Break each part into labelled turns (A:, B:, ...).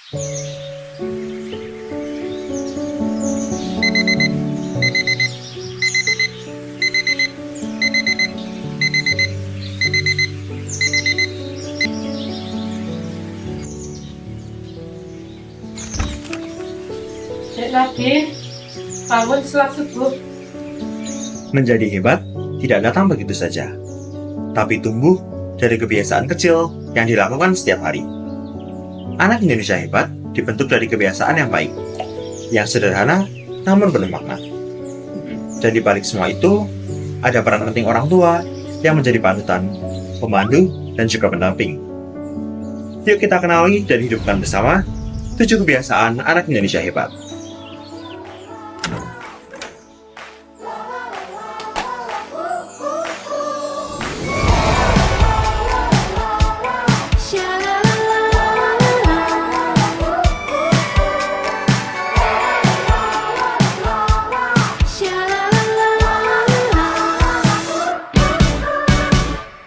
A: Dek lagi, bangun setelah subuh.
B: Menjadi hebat tidak datang begitu saja, tapi tumbuh dari kebiasaan kecil yang dilakukan setiap hari. Anak Indonesia hebat dibentuk dari kebiasaan yang baik, yang sederhana namun penuh makna. Dan di balik semua itu, ada peran penting orang tua yang menjadi panutan, pemandu, dan juga pendamping. Yuk kita kenali dan hidupkan bersama 7 kebiasaan anak Indonesia hebat.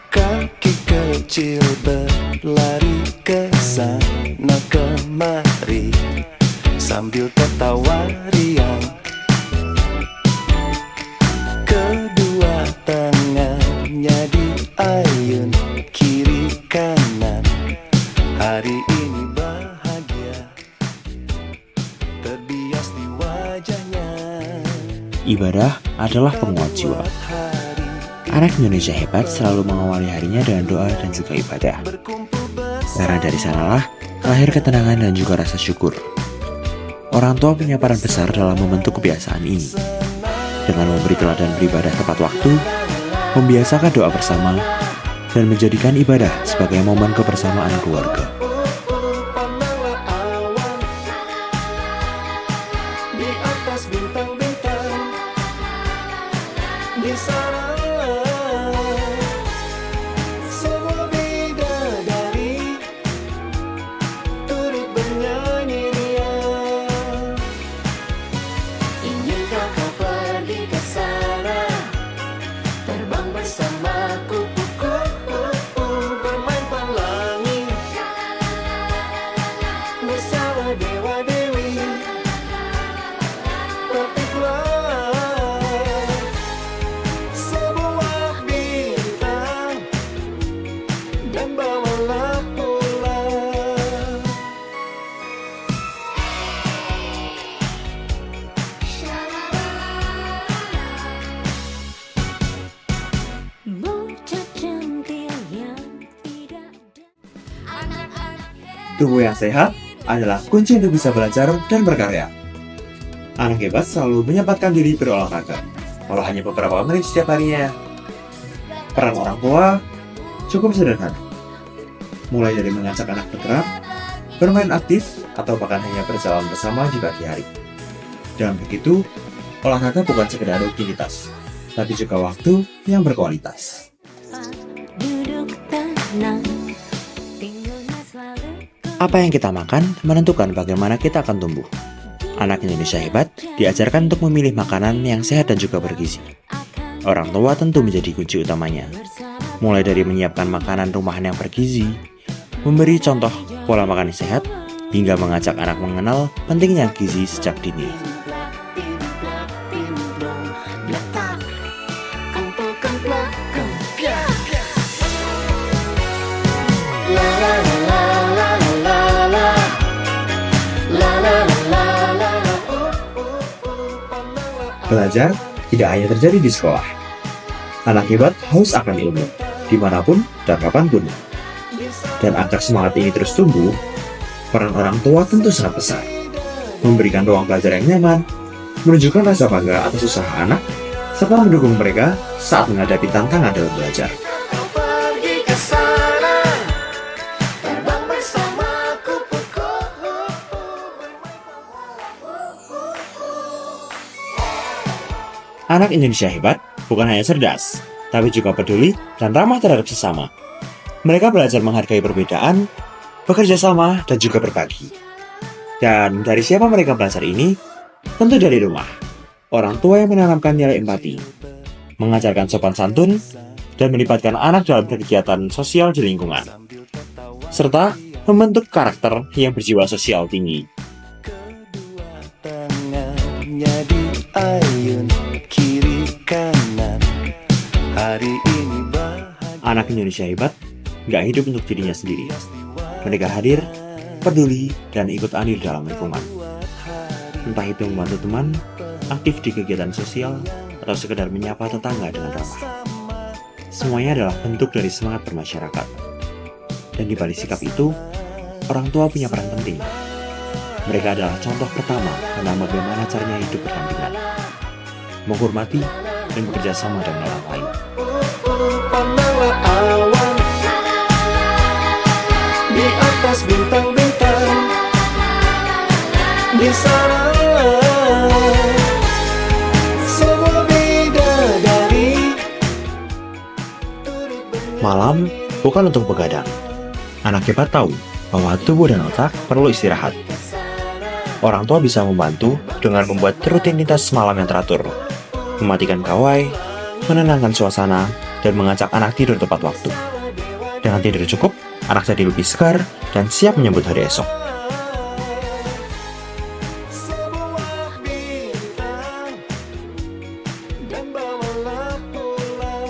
C: Kaki kecil berlari ke sana kemari sambil tertawa riang. Kedua tangannya diayun kiri kanan. Hari ini bahagia terbias di wajahnya.
D: Ibadah adalah penguat jiwa. Anak Indonesia hebat selalu mengawali harinya dengan doa dan juga ibadah. Karena dari sanalah lahir ketenangan dan juga rasa syukur. Orang tua punya peran besar dalam membentuk kebiasaan ini. Dengan memberi teladan beribadah tepat waktu, membiasakan doa bersama, dan menjadikan ibadah sebagai momen kebersamaan keluarga.
C: Di atas bintang-bintang di sana semua bidadari turut bernyanyi riang. Inginkah kau pergi ke sana, terbang bersama kupu-kupu, bermain pelangi bersama dewa-dewi. Petiklah sebuah bintang dan bawalah pulang.
E: Bocah centil yang tidak
B: Tubuh yang sehat adalah kunci untuk bisa belajar dan berkarya. Anak hebat selalu menyempatkan diri berolahraga, walau hanya beberapa menit setiap harinya. Peran orang tua cukup sederhana, mulai dari mengajak anak bergerak, bermain aktif, atau bahkan hanya berjalan bersama di pagi hari. Dengan begitu, olahraga bukan sekedar rutinitas, tapi juga waktu yang berkualitas.
E: duduk tenang, tinggalnya selalu
D: Apa yang kita makan menentukan bagaimana kita akan tumbuh. Anak Indonesia hebat diajarkan untuk memilih makanan yang sehat dan juga bergizi. Orang tua tentu menjadi kunci utamanya. Mulai dari menyiapkan makanan rumahan yang bergizi, memberi contoh pola makan yang sehat, hingga mengajak anak mengenal pentingnya gizi sejak dini.
C: Letak kumpulkan belakang. La la la la la la la la la la la la.
B: Belajar tidak hanya terjadi di sekolah. Anak hebat haus akan ilmu, dimanapun dan kapanpun. Dan agar semangat ini terus tumbuh, peran orang tua tentu sangat besar. Memberikan ruang belajar yang nyaman, menunjukkan rasa bangga atas usaha anak, serta mendukung mereka saat menghadapi tantangan dalam belajar.
C: Kau pergi ke sana, terbang bersama kupu-kupu.
D: Anak Indonesia hebat bukan hanya cerdas, tapi juga peduli dan ramah terhadap sesama. Mereka belajar menghargai perbedaan, bekerja sama, dan juga berbagi. Dan dari siapa mereka belajar ini? Tentu dari rumah. Orang tua yang menanamkan nilai empati, mengajarkan sopan santun, dan melibatkan anak dalam kegiatan sosial di lingkungan. Serta
B: membentuk karakter yang berjiwa sosial tinggi.
F: Tangannya diayun kiri kanan. Hari ini bahagia.
B: Anak Indonesia hebat gak hidup untuk dirinya sendiri. Mereka hadir, peduli, dan ikut andil dalam lingkungan. Entah itu membantu teman, aktif di kegiatan sosial, atau sekedar menyapa tetangga dengan ramah. Semuanya adalah bentuk dari semangat bermasyarakat. Dan di balik sikap itu, orang tua punya peran penting. Mereka adalah contoh pertama tentang bagaimana caranya hidup berdampingan, menghormati dan bekerja sama dengan orang lain.
F: Pandanglah awan di atas bintang-bintang. Di sana sebuah bidadari.
B: Malam bukan untuk begadang. Anak hebat tahu bahwa tubuh dan otak perlu istirahat. Orang tua bisa membantu dengan membuat rutinitas malam yang teratur, mematikan gawai, menenangkan suasana, dan mengajak anak tidur tepat waktu. Dengan tidur cukup, anak jadi lebih segar dan siap menyambut hari esok.
F: Sebuah bintang dan bawalah pulang.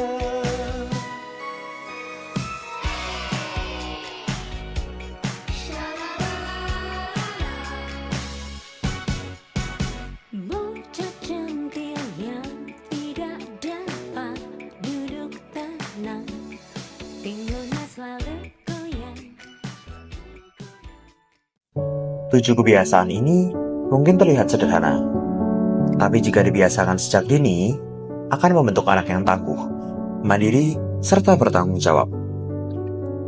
E: Bocah centil yang tidak dapat duduk tenang, pinggulnya selalu goyang.
B: 7 kebiasaan ini mungkin terlihat sederhana, tapi jika dibiasakan sejak dini, akan membentuk anak yang tangguh, mandiri, serta bertanggung jawab.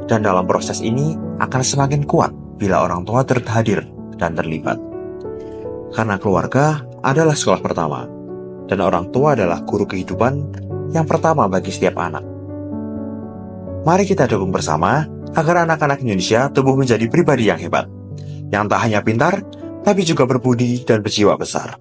B: Dan dalam proses ini akan semakin kuat bila orang tua hadir dan terlibat. Karena keluarga adalah sekolah pertama, dan orang tua adalah guru kehidupan yang pertama bagi setiap anak. Mari kita dukung bersama agar anak-anak Indonesia tumbuh menjadi pribadi yang hebat, yang tak hanya pintar, tapi juga berbudi dan berjiwa besar.